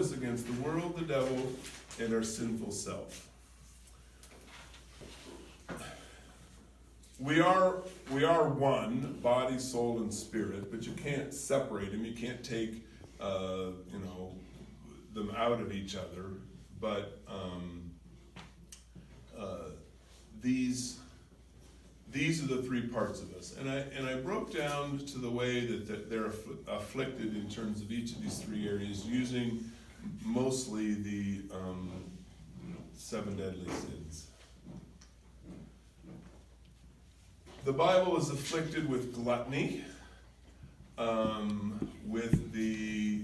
is against the world, the devil, and our sinful self. We are one, body, soul, and spirit, but you can't separate them. You can't take, them out of each other. But these are the three parts of us. And I broke down to the way that they're afflicted in terms of each of these three areas, using mostly the 7 deadly sins. The Bible is afflicted with gluttony, with the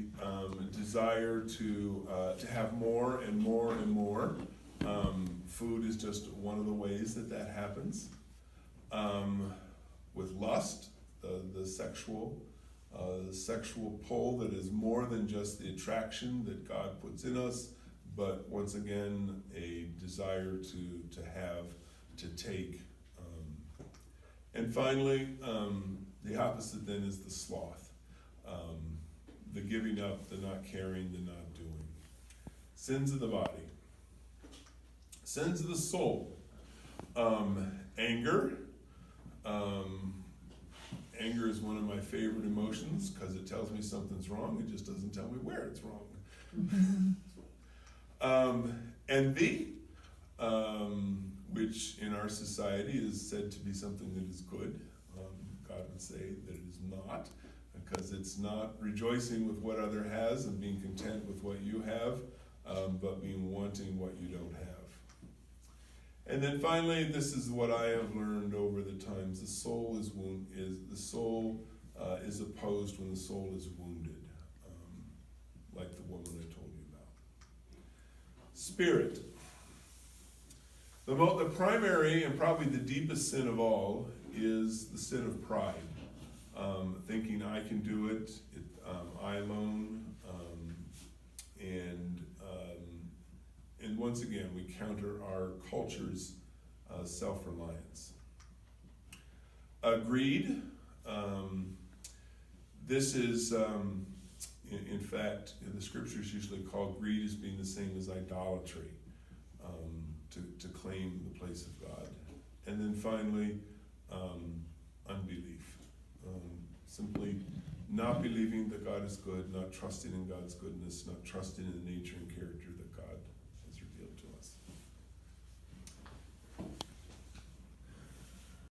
desire to have more and more and more. Food is just one of the ways that happens. With lust, the sexual pull that is more than just the attraction that God puts in us, but once again a desire to have, to take. And finally, the opposite then is the sloth, the giving up, the not caring, the not doing. Sins of the body. Sins of the soul. Anger. Anger is one of my favorite emotions because it tells me something's wrong. It just doesn't tell me where it's wrong. Envy, which in our society is said to be something that is good. God would say that it is not, because it's not rejoicing with what other has and being content with what you have, but being wanting what you don't have. And then finally, this is what I have learned over the times: the soul is opposed when the soul is wounded, like the woman I told you about. Spirit. The primary and probably the deepest sin of all is the sin of pride, thinking I can do it, I alone, and once again we counter our culture's self-reliance. Greed. This is, in fact, the scriptures usually call greed as being the same as idolatry, to claim the place of God. And then finally, unbelief. Simply not believing that God is good, not trusting in God's goodness, not trusting in the nature and character